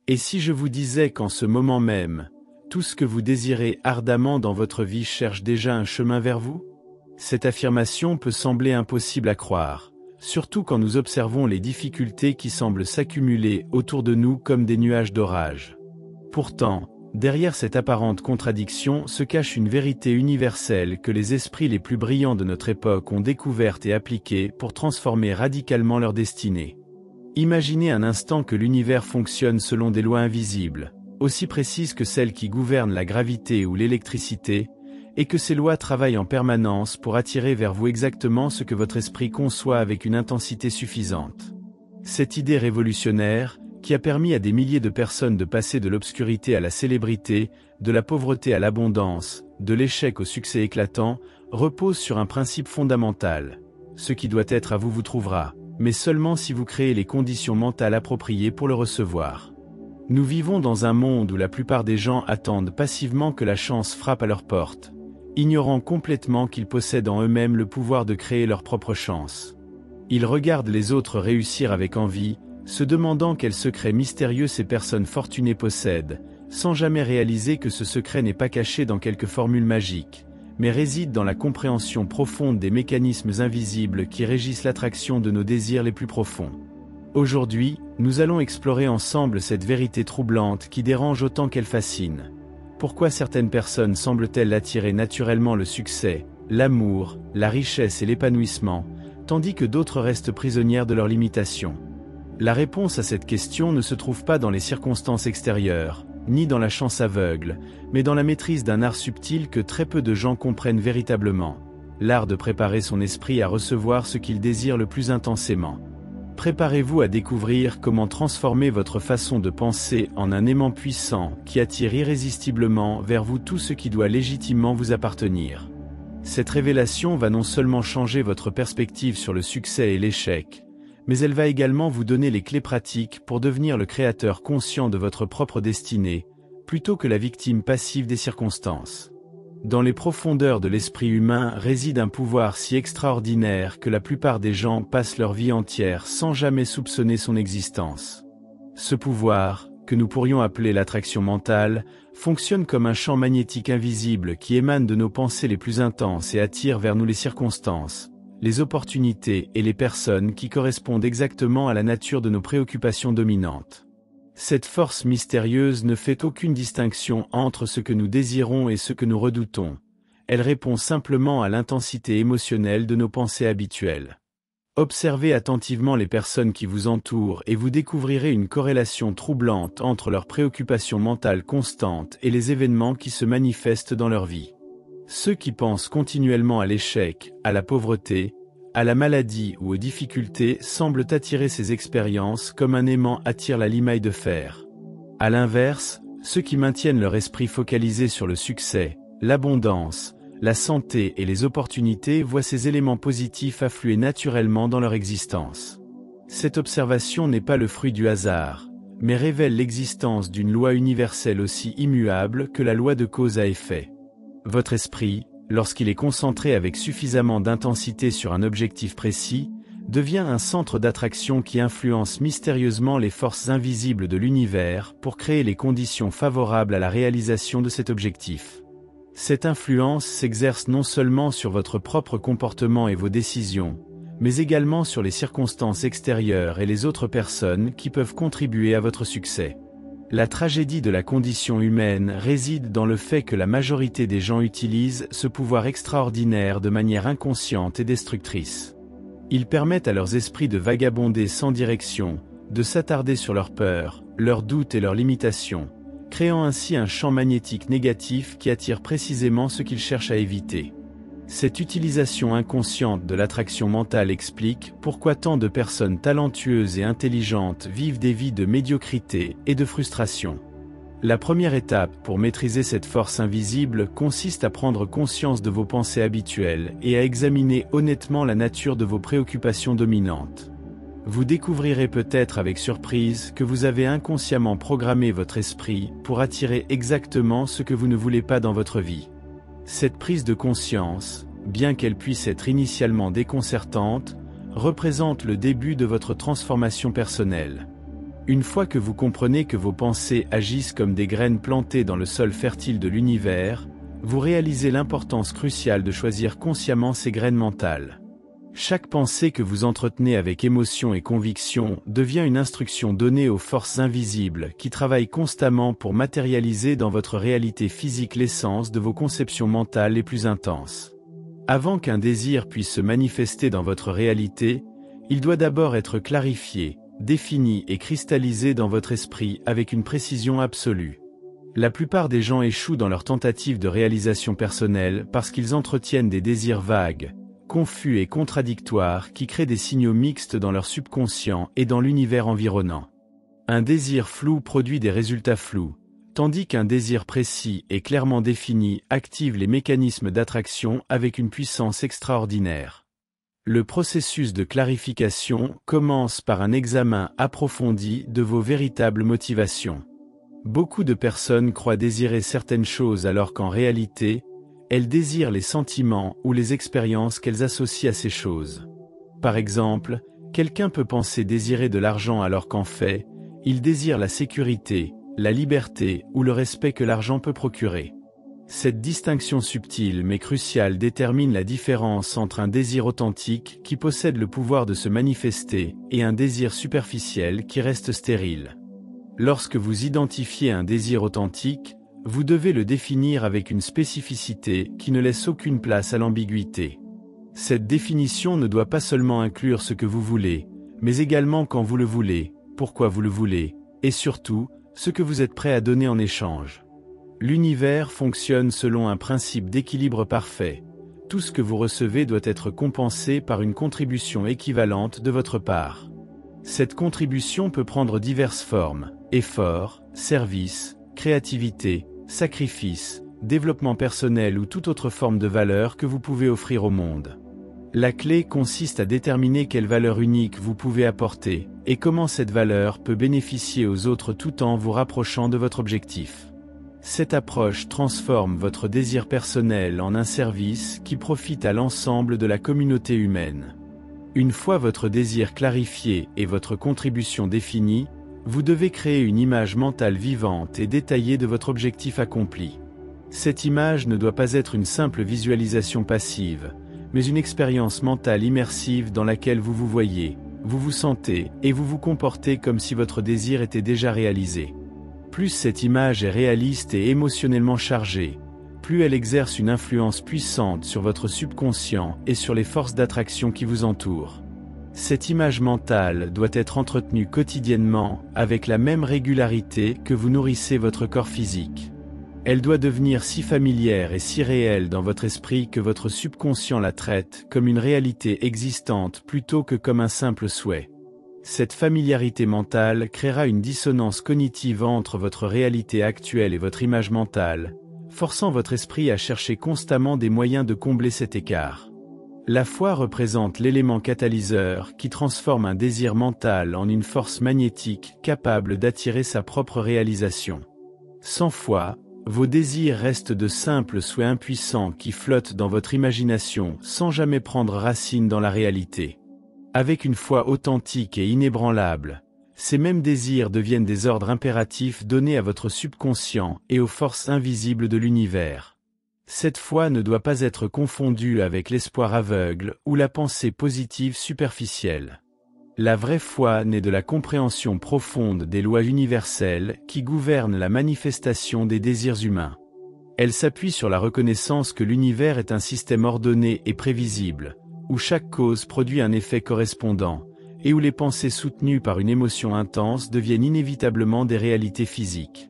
Et si je vous disais qu'en ce moment même, tout ce que vous désirez ardemment dans votre vie cherche déjà un chemin vers vous? Cette affirmation peut sembler impossible à croire, surtout quand nous observons les difficultés qui semblent s'accumuler autour de nous comme des nuages d'orage. Pourtant, derrière cette apparente contradiction se cache une vérité universelle que les esprits les plus brillants de notre époque ont découverte et appliquée pour transformer radicalement leur destinée. Imaginez un instant que l'univers fonctionne selon des lois invisibles, aussi précises que celles qui gouvernent la gravité ou l'électricité, et que ces lois travaillent en permanence pour attirer vers vous exactement ce que votre esprit conçoit avec une intensité suffisante. Cette idée révolutionnaire, qui a permis à des milliers de personnes de passer de l'obscurité à la célébrité, de la pauvreté à l'abondance, de l'échec au succès éclatant, repose sur un principe fondamental. Ce qui doit être à vous vous trouvera, mais seulement si vous créez les conditions mentales appropriées pour le recevoir. Nous vivons dans un monde où la plupart des gens attendent passivement que la chance frappe à leur porte, ignorant complètement qu'ils possèdent en eux-mêmes le pouvoir de créer leur propre chance. Ils regardent les autres réussir avec envie, se demandant quel secret mystérieux ces personnes fortunées possèdent, sans jamais réaliser que ce secret n'est pas caché dans quelques formules magiques, mais réside dans la compréhension profonde des mécanismes invisibles qui régissent l'attraction de nos désirs les plus profonds. Aujourd'hui, nous allons explorer ensemble cette vérité troublante qui dérange autant qu'elle fascine. Pourquoi certaines personnes semblent-elles attirer naturellement le succès, l'amour, la richesse et l'épanouissement, tandis que d'autres restent prisonnières de leurs limitations? La réponse à cette question ne se trouve pas dans les circonstances extérieures, ni dans la chance aveugle, mais dans la maîtrise d'un art subtil que très peu de gens comprennent véritablement, l'art de préparer son esprit à recevoir ce qu'il désire le plus intensément. Préparez-vous à découvrir comment transformer votre façon de penser en un aimant puissant qui attire irrésistiblement vers vous tout ce qui doit légitimement vous appartenir. Cette révélation va non seulement changer votre perspective sur le succès et l'échec, mais elle va également vous donner les clés pratiques pour devenir le créateur conscient de votre propre destinée, plutôt que la victime passive des circonstances. Dans les profondeurs de l'esprit humain réside un pouvoir si extraordinaire que la plupart des gens passent leur vie entière sans jamais soupçonner son existence. Ce pouvoir, que nous pourrions appeler l'attraction mentale, fonctionne comme un champ magnétique invisible qui émane de nos pensées les plus intenses et attire vers nous les circonstances, les opportunités et les personnes qui correspondent exactement à la nature de nos préoccupations dominantes. Cette force mystérieuse ne fait aucune distinction entre ce que nous désirons et ce que nous redoutons. Elle répond simplement à l'intensité émotionnelle de nos pensées habituelles. Observez attentivement les personnes qui vous entourent et vous découvrirez une corrélation troublante entre leurs préoccupations mentales constantes et les événements qui se manifestent dans leur vie. Ceux qui pensent continuellement à l'échec, à la pauvreté, à la maladie ou aux difficultés semblent attirer ces expériences comme un aimant attire la limaille de fer. À l'inverse, ceux qui maintiennent leur esprit focalisé sur le succès, l'abondance, la santé et les opportunités voient ces éléments positifs affluer naturellement dans leur existence. Cette observation n'est pas le fruit du hasard, mais révèle l'existence d'une loi universelle aussi immuable que la loi de cause à effet. Votre esprit, lorsqu'il est concentré avec suffisamment d'intensité sur un objectif précis, devient un centre d'attraction qui influence mystérieusement les forces invisibles de l'univers pour créer les conditions favorables à la réalisation de cet objectif. Cette influence s'exerce non seulement sur votre propre comportement et vos décisions, mais également sur les circonstances extérieures et les autres personnes qui peuvent contribuer à votre succès. La tragédie de la condition humaine réside dans le fait que la majorité des gens utilisent ce pouvoir extraordinaire de manière inconsciente et destructrice. Ils permettent à leurs esprits de vagabonder sans direction, de s'attarder sur leurs peurs, leurs doutes et leurs limitations, créant ainsi un champ magnétique négatif qui attire précisément ce qu'ils cherchent à éviter. Cette utilisation inconsciente de l'attraction mentale explique pourquoi tant de personnes talentueuses et intelligentes vivent des vies de médiocrité et de frustration. La première étape pour maîtriser cette force invisible consiste à prendre conscience de vos pensées habituelles et à examiner honnêtement la nature de vos préoccupations dominantes. Vous découvrirez peut-être avec surprise que vous avez inconsciemment programmé votre esprit pour attirer exactement ce que vous ne voulez pas dans votre vie. Cette prise de conscience, bien qu'elle puisse être initialement déconcertante, représente le début de votre transformation personnelle. Une fois que vous comprenez que vos pensées agissent comme des graines plantées dans le sol fertile de l'univers, vous réalisez l'importance cruciale de choisir consciemment ces graines mentales. Chaque pensée que vous entretenez avec émotion et conviction devient une instruction donnée aux forces invisibles qui travaillent constamment pour matérialiser dans votre réalité physique l'essence de vos conceptions mentales les plus intenses. Avant qu'un désir puisse se manifester dans votre réalité, il doit d'abord être clarifié, défini et cristallisé dans votre esprit avec une précision absolue. La plupart des gens échouent dans leur tentative de réalisation personnelle parce qu'ils entretiennent des désirs vagues, confus et contradictoires qui créent des signaux mixtes dans leur subconscient et dans l'univers environnant. Un désir flou produit des résultats flous, tandis qu'un désir précis et clairement défini active les mécanismes d'attraction avec une puissance extraordinaire. Le processus de clarification commence par un examen approfondi de vos véritables motivations. Beaucoup de personnes croient désirer certaines choses alors qu'en réalité, elles désirent les sentiments ou les expériences qu'elles associent à ces choses. Par exemple, quelqu'un peut penser désirer de l'argent alors qu'en fait, il désire la sécurité, la liberté ou le respect que l'argent peut procurer. Cette distinction subtile mais cruciale détermine la différence entre un désir authentique qui possède le pouvoir de se manifester et un désir superficiel qui reste stérile. Lorsque vous identifiez un désir authentique, vous devez le définir avec une spécificité qui ne laisse aucune place à l'ambiguïté. Cette définition ne doit pas seulement inclure ce que vous voulez, mais également quand vous le voulez, pourquoi vous le voulez, et surtout, ce que vous êtes prêt à donner en échange. L'univers fonctionne selon un principe d'équilibre parfait. Tout ce que vous recevez doit être compensé par une contribution équivalente de votre part. Cette contribution peut prendre diverses formes: effort, service, créativité, sacrifice, développement personnel ou toute autre forme de valeur que vous pouvez offrir au monde. La clé consiste à déterminer quelle valeur unique vous pouvez apporter, et comment cette valeur peut bénéficier aux autres tout en vous rapprochant de votre objectif. Cette approche transforme votre désir personnel en un service qui profite à l'ensemble de la communauté humaine. Une fois votre désir clarifié et votre contribution définie, vous devez créer une image mentale vivante et détaillée de votre objectif accompli. Cette image ne doit pas être une simple visualisation passive, mais une expérience mentale immersive dans laquelle vous vous voyez, vous vous sentez et vous vous comportez comme si votre désir était déjà réalisé. Plus cette image est réaliste et émotionnellement chargée, plus elle exerce une influence puissante sur votre subconscient et sur les forces d'attraction qui vous entourent. Cette image mentale doit être entretenue quotidiennement avec la même régularité que vous nourrissez votre corps physique. Elle doit devenir si familière et si réelle dans votre esprit que votre subconscient la traite comme une réalité existante plutôt que comme un simple souhait. Cette familiarité mentale créera une dissonance cognitive entre votre réalité actuelle et votre image mentale, forçant votre esprit à chercher constamment des moyens de combler cet écart. La foi représente l'élément catalyseur qui transforme un désir mental en une force magnétique capable d'attirer sa propre réalisation. Sans foi, vos désirs restent de simples souhaits impuissants qui flottent dans votre imagination sans jamais prendre racine dans la réalité. Avec une foi authentique et inébranlable, ces mêmes désirs deviennent des ordres impératifs donnés à votre subconscient et aux forces invisibles de l'univers. Cette foi ne doit pas être confondue avec l'espoir aveugle ou la pensée positive superficielle. La vraie foi naît de la compréhension profonde des lois universelles qui gouvernent la manifestation des désirs humains. Elle s'appuie sur la reconnaissance que l'univers est un système ordonné et prévisible, où chaque cause produit un effet correspondant, et où les pensées soutenues par une émotion intense deviennent inévitablement des réalités physiques.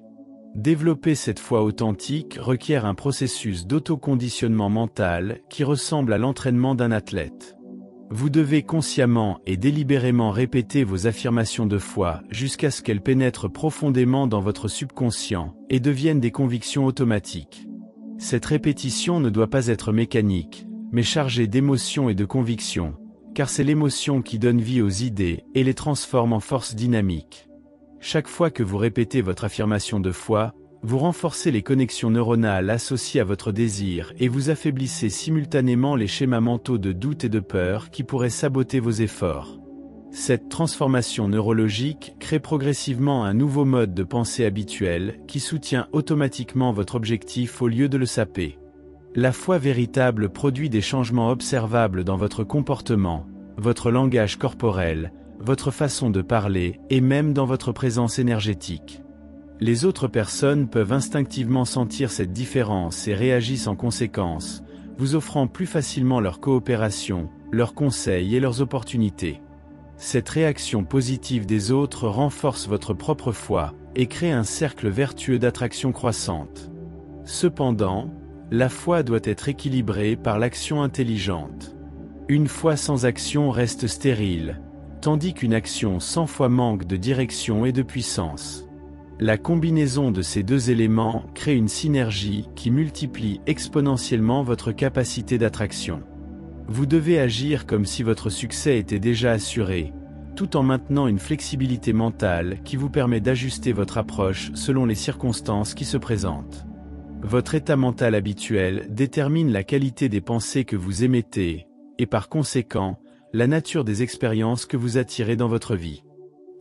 Développer cette foi authentique requiert un processus d'autoconditionnement mental qui ressemble à l'entraînement d'un athlète. Vous devez consciemment et délibérément répéter vos affirmations de foi jusqu'à ce qu'elles pénètrent profondément dans votre subconscient et deviennent des convictions automatiques. Cette répétition ne doit pas être mécanique, mais chargée d'émotion et de conviction, car c'est l'émotion qui donne vie aux idées et les transforme en force dynamique. Chaque fois que vous répétez votre affirmation de foi, vous renforcez les connexions neuronales associées à votre désir et vous affaiblissez simultanément les schémas mentaux de doute et de peur qui pourraient saboter vos efforts. Cette transformation neurologique crée progressivement un nouveau mode de pensée habituel qui soutient automatiquement votre objectif au lieu de le saper. La foi véritable produit des changements observables dans votre comportement, votre langage corporel, votre façon de parler et même dans votre présence énergétique. Les autres personnes peuvent instinctivement sentir cette différence et réagissent en conséquence, vous offrant plus facilement leur coopération, leurs conseils et leurs opportunités. Cette réaction positive des autres renforce votre propre foi et crée un cercle vertueux d'attraction croissante. Cependant, la foi doit être équilibrée par l'action intelligente. Une foi sans action reste stérile, tandis qu'une action sans foi manque de direction et de puissance. La combinaison de ces deux éléments crée une synergie qui multiplie exponentiellement votre capacité d'attraction. Vous devez agir comme si votre succès était déjà assuré, tout en maintenant une flexibilité mentale qui vous permet d'ajuster votre approche selon les circonstances qui se présentent. Votre état mental habituel détermine la qualité des pensées que vous émettez, et par conséquent, la nature des expériences que vous attirez dans votre vie.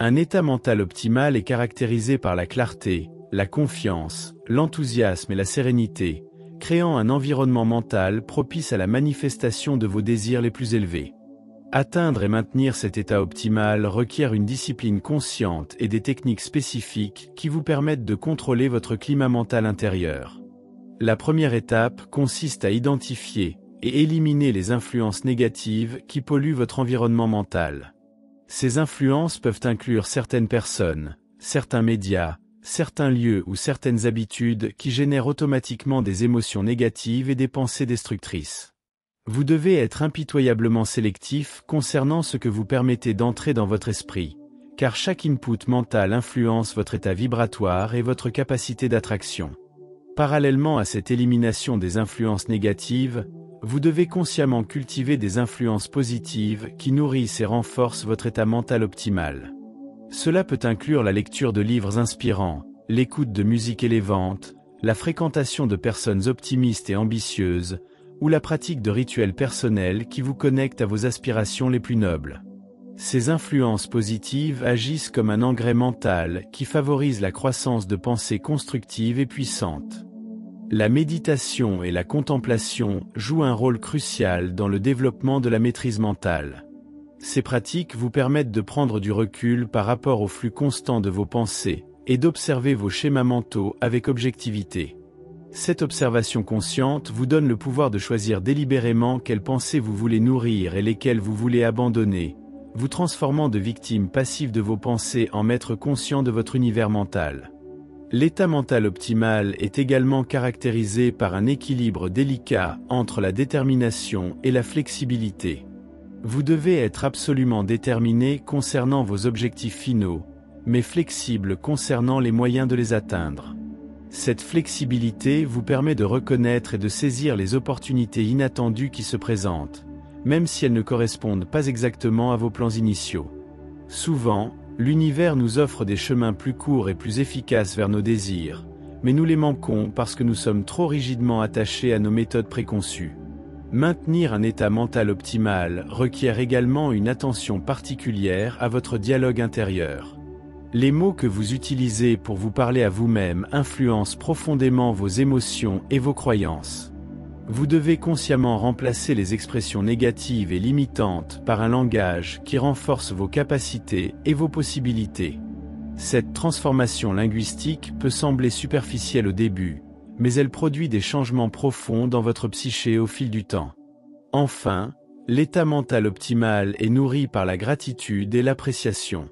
Un état mental optimal est caractérisé par la clarté, la confiance, l'enthousiasme et la sérénité, créant un environnement mental propice à la manifestation de vos désirs les plus élevés. Atteindre et maintenir cet état optimal requiert une discipline consciente et des techniques spécifiques qui vous permettent de contrôler votre climat mental intérieur. La première étape consiste à identifier et éliminer les influences négatives qui polluent votre environnement mental. Ces influences peuvent inclure certaines personnes, certains médias, certains lieux ou certaines habitudes qui génèrent automatiquement des émotions négatives et des pensées destructrices. Vous devez être impitoyablement sélectif concernant ce que vous permettez d'entrer dans votre esprit, car chaque input mental influence votre état vibratoire et votre capacité d'attraction. Parallèlement à cette élimination des influences négatives, vous devez consciemment cultiver des influences positives qui nourrissent et renforcent votre état mental optimal. Cela peut inclure la lecture de livres inspirants, l'écoute de musique élevante, la fréquentation de personnes optimistes et ambitieuses, ou la pratique de rituels personnels qui vous connectent à vos aspirations les plus nobles. Ces influences positives agissent comme un engrais mental qui favorise la croissance de pensées constructives et puissantes. La méditation et la contemplation jouent un rôle crucial dans le développement de la maîtrise mentale. Ces pratiques vous permettent de prendre du recul par rapport au flux constant de vos pensées et d'observer vos schémas mentaux avec objectivité. Cette observation consciente vous donne le pouvoir de choisir délibérément quelles pensées vous voulez nourrir et lesquelles vous voulez abandonner, vous transformant de victime passive de vos pensées en maître conscient de votre univers mental. L'état mental optimal est également caractérisé par un équilibre délicat entre la détermination et la flexibilité. Vous devez être absolument déterminé concernant vos objectifs finaux, mais flexible concernant les moyens de les atteindre. Cette flexibilité vous permet de reconnaître et de saisir les opportunités inattendues qui se présentent, même si elles ne correspondent pas exactement à vos plans initiaux. Souvent, l'univers nous offre des chemins plus courts et plus efficaces vers nos désirs, mais nous les manquons parce que nous sommes trop rigidement attachés à nos méthodes préconçues. Maintenir un état mental optimal requiert également une attention particulière à votre dialogue intérieur. Les mots que vous utilisez pour vous parler à vous-même influencent profondément vos émotions et vos croyances. Vous devez consciemment remplacer les expressions négatives et limitantes par un langage qui renforce vos capacités et vos possibilités. Cette transformation linguistique peut sembler superficielle au début, mais elle produit des changements profonds dans votre psyché au fil du temps. Enfin, l'état mental optimal est nourri par la gratitude et l'appréciation.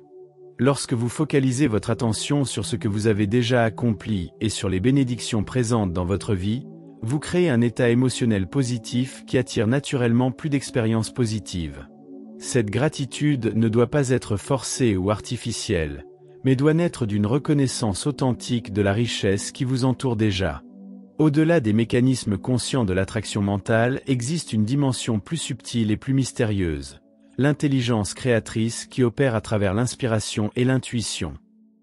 Lorsque vous focalisez votre attention sur ce que vous avez déjà accompli et sur les bénédictions présentes dans votre vie, vous créez un état émotionnel positif qui attire naturellement plus d'expériences positives. Cette gratitude ne doit pas être forcée ou artificielle, mais doit naître d'une reconnaissance authentique de la richesse qui vous entoure déjà. Au-delà des mécanismes conscients de l'attraction mentale existe une dimension plus subtile et plus mystérieuse, l'intelligence créatrice qui opère à travers l'inspiration et l'intuition.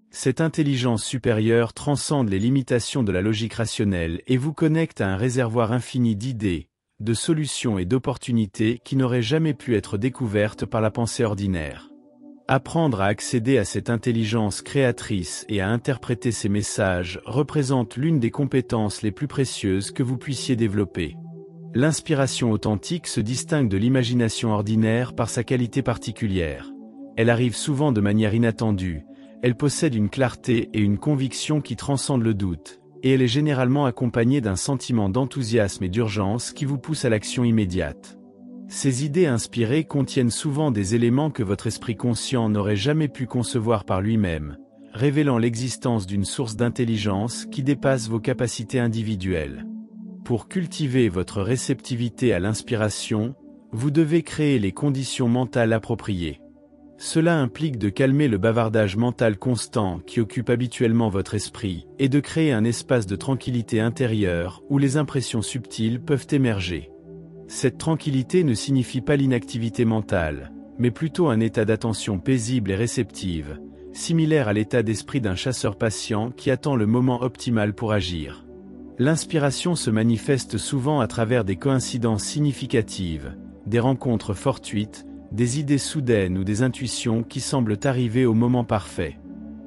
Cette intelligence supérieure transcende les limitations de la logique rationnelle et vous connecte à un réservoir infini d'idées, de solutions et d'opportunités qui n'auraient jamais pu être découvertes par la pensée ordinaire. Apprendre à accéder à cette intelligence créatrice et à interpréter ces messages représente l'une des compétences les plus précieuses que vous puissiez développer. L'inspiration authentique se distingue de l'imagination ordinaire par sa qualité particulière. Elle arrive souvent de manière inattendue, elle possède une clarté et une conviction qui transcendent le doute, et elle est généralement accompagnée d'un sentiment d'enthousiasme et d'urgence qui vous pousse à l'action immédiate. Ces idées inspirées contiennent souvent des éléments que votre esprit conscient n'aurait jamais pu concevoir par lui-même, révélant l'existence d'une source d'intelligence qui dépasse vos capacités individuelles. Pour cultiver votre réceptivité à l'inspiration, vous devez créer les conditions mentales appropriées. Cela implique de calmer le bavardage mental constant qui occupe habituellement votre esprit, et de créer un espace de tranquillité intérieure où les impressions subtiles peuvent émerger. Cette tranquillité ne signifie pas l'inactivité mentale, mais plutôt un état d'attention paisible et réceptive, similaire à l'état d'esprit d'un chasseur patient qui attend le moment optimal pour agir. L'inspiration se manifeste souvent à travers des coïncidences significatives, des rencontres fortuites, des idées soudaines ou des intuitions qui semblent arriver au moment parfait.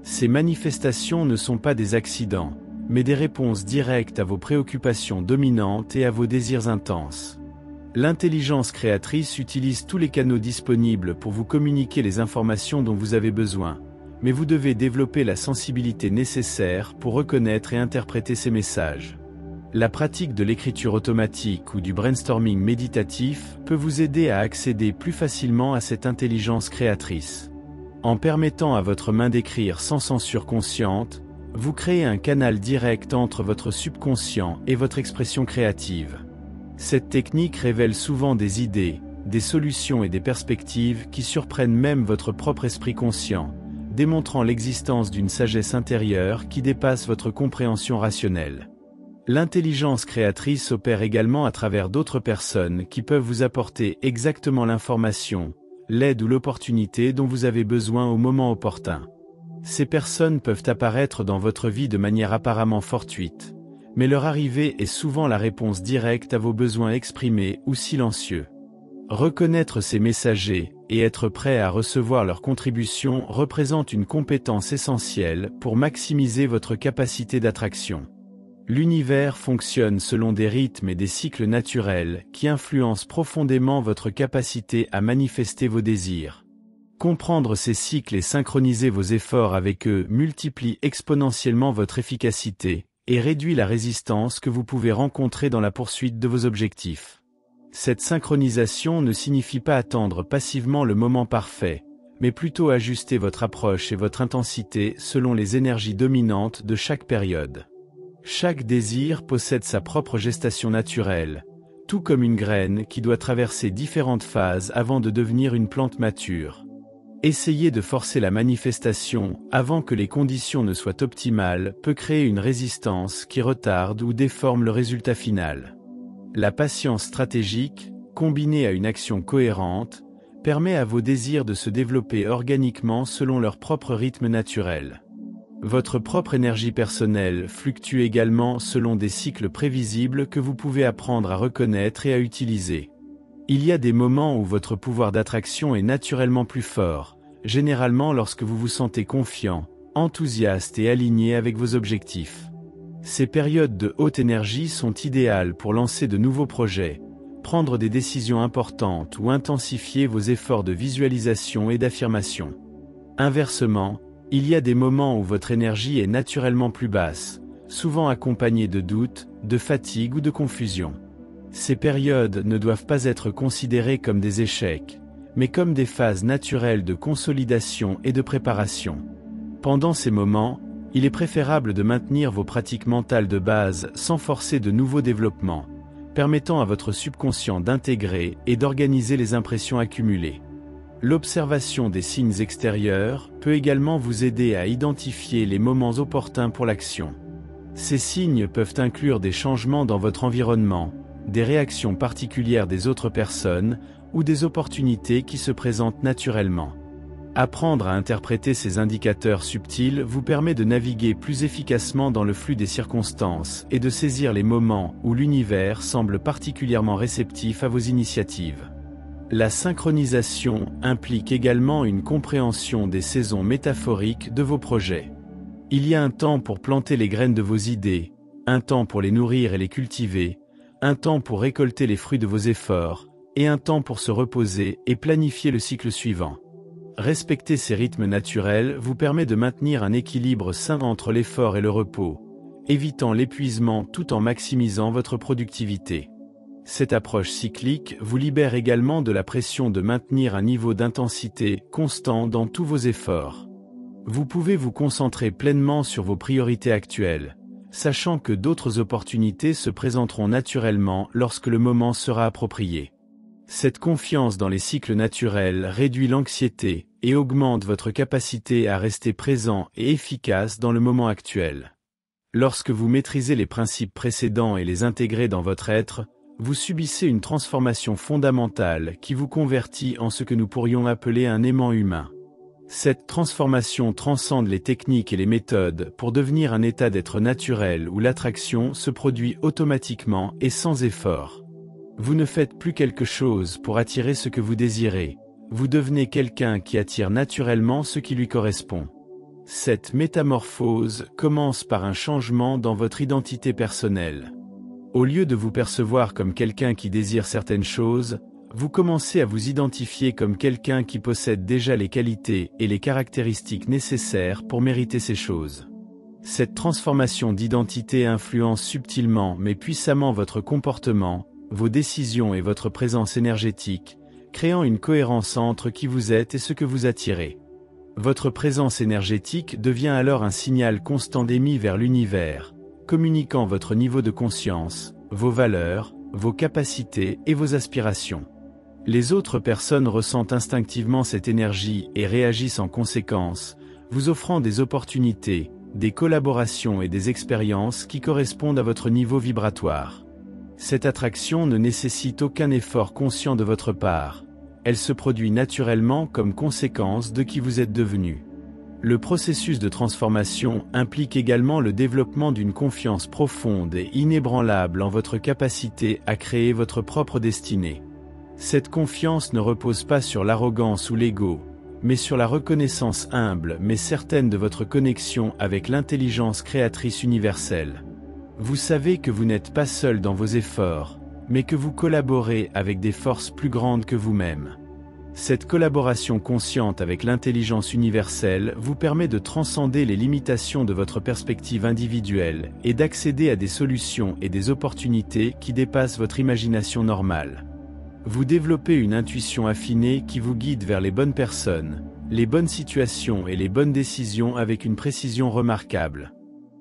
Ces manifestations ne sont pas des accidents, mais des réponses directes à vos préoccupations dominantes et à vos désirs intenses. L'intelligence créatrice utilise tous les canaux disponibles pour vous communiquer les informations dont vous avez besoin, mais vous devez développer la sensibilité nécessaire pour reconnaître et interpréter ces messages. La pratique de l'écriture automatique ou du brainstorming méditatif peut vous aider à accéder plus facilement à cette intelligence créatrice. En permettant à votre main d'écrire sans censure consciente, vous créez un canal direct entre votre subconscient et votre expression créative. Cette technique révèle souvent des idées, des solutions et des perspectives qui surprennent même votre propre esprit conscient, démontrant l'existence d'une sagesse intérieure qui dépasse votre compréhension rationnelle. L'intelligence créatrice opère également à travers d'autres personnes qui peuvent vous apporter exactement l'information, l'aide ou l'opportunité dont vous avez besoin au moment opportun. Ces personnes peuvent apparaître dans votre vie de manière apparemment fortuite, mais leur arrivée est souvent la réponse directe à vos besoins exprimés ou silencieux. Reconnaître ces messagers et être prêt à recevoir leurs contributions représente une compétence essentielle pour maximiser votre capacité d'attraction. L'univers fonctionne selon des rythmes et des cycles naturels qui influencent profondément votre capacité à manifester vos désirs. Comprendre ces cycles et synchroniser vos efforts avec eux multiplie exponentiellement votre efficacité et réduit la résistance que vous pouvez rencontrer dans la poursuite de vos objectifs. Cette synchronisation ne signifie pas attendre passivement le moment parfait, mais plutôt ajuster votre approche et votre intensité selon les énergies dominantes de chaque période. Chaque désir possède sa propre gestation naturelle, tout comme une graine qui doit traverser différentes phases avant de devenir une plante mature. Essayer de forcer la manifestation avant que les conditions ne soient optimales peut créer une résistance qui retarde ou déforme le résultat final. La patience stratégique, combinée à une action cohérente, permet à vos désirs de se développer organiquement selon leur propre rythme naturel. Votre propre énergie personnelle fluctue également selon des cycles prévisibles que vous pouvez apprendre à reconnaître et à utiliser. Il y a des moments où votre pouvoir d'attraction est naturellement plus fort, généralement lorsque vous vous sentez confiant, enthousiaste et aligné avec vos objectifs. Ces périodes de haute énergie sont idéales pour lancer de nouveaux projets, prendre des décisions importantes ou intensifier vos efforts de visualisation et d'affirmation. Inversement, il y a des moments où votre énergie est naturellement plus basse, souvent accompagnée de doutes, de fatigue ou de confusion. Ces périodes ne doivent pas être considérées comme des échecs, mais comme des phases naturelles de consolidation et de préparation. Pendant ces moments, il est préférable de maintenir vos pratiques mentales de base sans forcer de nouveaux développements, permettant à votre subconscient d'intégrer et d'organiser les impressions accumulées. L'observation des signes extérieurs peut également vous aider à identifier les moments opportuns pour l'action. Ces signes peuvent inclure des changements dans votre environnement, des réactions particulières des autres personnes, ou des opportunités qui se présentent naturellement. Apprendre à interpréter ces indicateurs subtils vous permet de naviguer plus efficacement dans le flux des circonstances et de saisir les moments où l'univers semble particulièrement réceptif à vos initiatives. La synchronisation implique également une compréhension des saisons métaphoriques de vos projets. Il y a un temps pour planter les graines de vos idées, un temps pour les nourrir et les cultiver, un temps pour récolter les fruits de vos efforts, et un temps pour se reposer et planifier le cycle suivant. Respecter ces rythmes naturels vous permet de maintenir un équilibre sain entre l'effort et le repos, évitant l'épuisement tout en maximisant votre productivité. Cette approche cyclique vous libère également de la pression de maintenir un niveau d'intensité constant dans tous vos efforts. Vous pouvez vous concentrer pleinement sur vos priorités actuelles, sachant que d'autres opportunités se présenteront naturellement lorsque le moment sera approprié. Cette confiance dans les cycles naturels réduit l'anxiété et augmente votre capacité à rester présent et efficace dans le moment actuel. Lorsque vous maîtrisez les principes précédents et les intégrez dans votre être, vous subissez une transformation fondamentale qui vous convertit en ce que nous pourrions appeler un aimant humain. Cette transformation transcende les techniques et les méthodes pour devenir un état d'être naturel où l'attraction se produit automatiquement et sans effort. Vous ne faites plus quelque chose pour attirer ce que vous désirez, vous devenez quelqu'un qui attire naturellement ce qui lui correspond. Cette métamorphose commence par un changement dans votre identité personnelle. Au lieu de vous percevoir comme quelqu'un qui désire certaines choses, vous commencez à vous identifier comme quelqu'un qui possède déjà les qualités et les caractéristiques nécessaires pour mériter ces choses. Cette transformation d'identité influence subtilement mais puissamment votre comportement, vos décisions et votre présence énergétique, créant une cohérence entre qui vous êtes et ce que vous attirez. Votre présence énergétique devient alors un signal constant émis vers l'univers, communiquant votre niveau de conscience, vos valeurs, vos capacités et vos aspirations. Les autres personnes ressentent instinctivement cette énergie et réagissent en conséquence, vous offrant des opportunités, des collaborations et des expériences qui correspondent à votre niveau vibratoire. Cette attraction ne nécessite aucun effort conscient de votre part. Elle se produit naturellement comme conséquence de qui vous êtes devenu. Le processus de transformation implique également le développement d'une confiance profonde et inébranlable en votre capacité à créer votre propre destinée. Cette confiance ne repose pas sur l'arrogance ou l'ego, mais sur la reconnaissance humble mais certaine de votre connexion avec l'intelligence créatrice universelle. Vous savez que vous n'êtes pas seul dans vos efforts, mais que vous collaborez avec des forces plus grandes que vous-même. Cette collaboration consciente avec l'intelligence universelle vous permet de transcender les limitations de votre perspective individuelle et d'accéder à des solutions et des opportunités qui dépassent votre imagination normale. Vous développez une intuition affinée qui vous guide vers les bonnes personnes, les bonnes situations et les bonnes décisions avec une précision remarquable.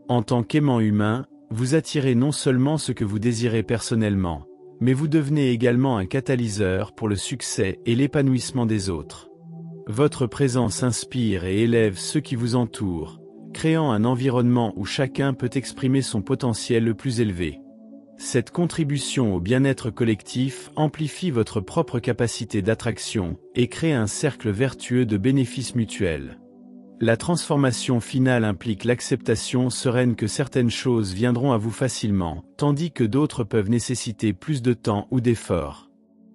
En tant qu'aimant humain, vous attirez non seulement ce que vous désirez personnellement, mais vous devenez également un catalyseur pour le succès et l'épanouissement des autres. Votre présence inspire et élève ceux qui vous entourent, créant un environnement où chacun peut exprimer son potentiel le plus élevé. Cette contribution au bien-être collectif amplifie votre propre capacité d'attraction et crée un cercle vertueux de bénéfices mutuels. La transformation finale implique l'acceptation sereine que certaines choses viendront à vous facilement, tandis que d'autres peuvent nécessiter plus de temps ou d'efforts.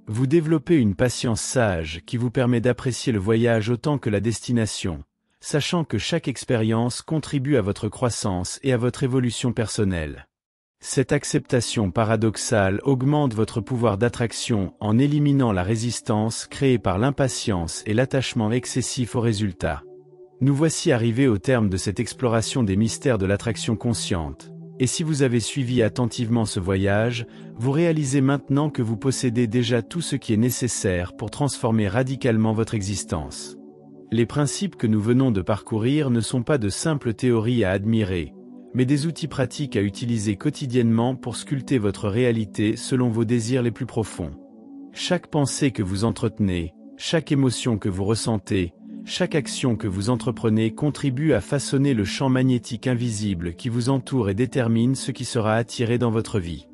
Vous développez une patience sage qui vous permet d'apprécier le voyage autant que la destination, sachant que chaque expérience contribue à votre croissance et à votre évolution personnelle. Cette acceptation paradoxale augmente votre pouvoir d'attraction en éliminant la résistance créée par l'impatience et l'attachement excessif aux résultats. Nous voici arrivés au terme de cette exploration des mystères de l'attraction consciente. Et si vous avez suivi attentivement ce voyage, vous réalisez maintenant que vous possédez déjà tout ce qui est nécessaire pour transformer radicalement votre existence. Les principes que nous venons de parcourir ne sont pas de simples théories à admirer, mais des outils pratiques à utiliser quotidiennement pour sculpter votre réalité selon vos désirs les plus profonds. Chaque pensée que vous entretenez, chaque émotion que vous ressentez, chaque action que vous entreprenez contribue à façonner le champ magnétique invisible qui vous entoure et détermine ce qui sera attiré dans votre vie.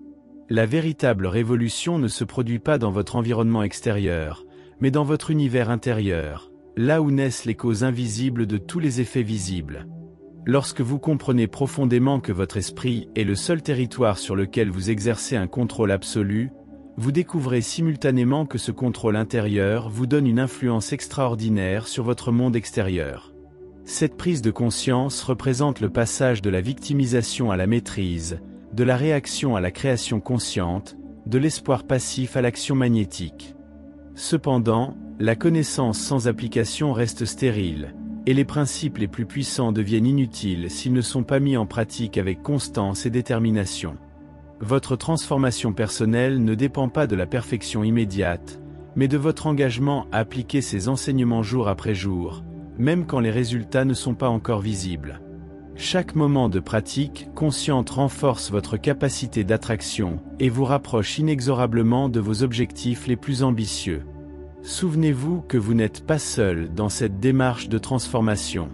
La véritable révolution ne se produit pas dans votre environnement extérieur, mais dans votre univers intérieur, là où naissent les causes invisibles de tous les effets visibles. Lorsque vous comprenez profondément que votre esprit est le seul territoire sur lequel vous exercez un contrôle absolu, vous découvrez simultanément que ce contrôle intérieur vous donne une influence extraordinaire sur votre monde extérieur. Cette prise de conscience représente le passage de la victimisation à la maîtrise, de la réaction à la création consciente, de l'espoir passif à l'action magnétique. Cependant, la connaissance sans application reste stérile, et les principes les plus puissants deviennent inutiles s'ils ne sont pas mis en pratique avec constance et détermination. Votre transformation personnelle ne dépend pas de la perfection immédiate, mais de votre engagement à appliquer ces enseignements jour après jour, même quand les résultats ne sont pas encore visibles. Chaque moment de pratique consciente renforce votre capacité d'attraction et vous rapproche inexorablement de vos objectifs les plus ambitieux. Souvenez-vous que vous n'êtes pas seul dans cette démarche de transformation.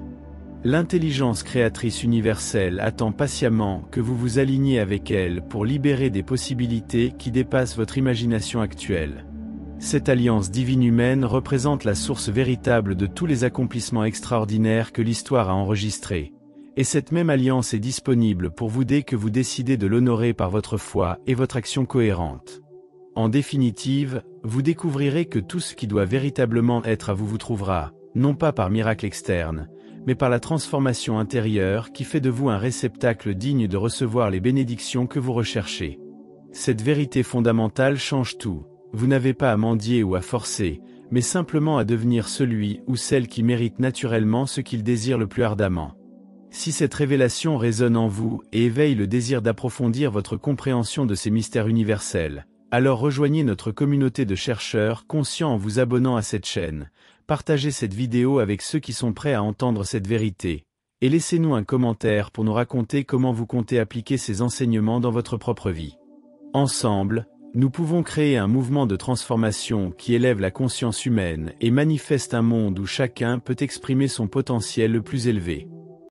L'intelligence créatrice universelle attend patiemment que vous vous aligniez avec elle pour libérer des possibilités qui dépassent votre imagination actuelle. Cette alliance divine-humaine représente la source véritable de tous les accomplissements extraordinaires que l'histoire a enregistrés. Et cette même alliance est disponible pour vous dès que vous décidez de l'honorer par votre foi et votre action cohérente. En définitive, vous découvrirez que tout ce qui doit véritablement être à vous vous trouvera, non pas par miracle externe, mais par la transformation intérieure qui fait de vous un réceptacle digne de recevoir les bénédictions que vous recherchez. Cette vérité fondamentale change tout. Vous n'avez pas à mendier ou à forcer, mais simplement à devenir celui ou celle qui mérite naturellement ce qu'il désire le plus ardemment. Si cette révélation résonne en vous et éveille le désir d'approfondir votre compréhension de ces mystères universels, alors rejoignez notre communauté de chercheurs conscients en vous abonnant à cette chaîne, partagez cette vidéo avec ceux qui sont prêts à entendre cette vérité, et laissez-nous un commentaire pour nous raconter comment vous comptez appliquer ces enseignements dans votre propre vie. Ensemble, nous pouvons créer un mouvement de transformation qui élève la conscience humaine et manifeste un monde où chacun peut exprimer son potentiel le plus élevé.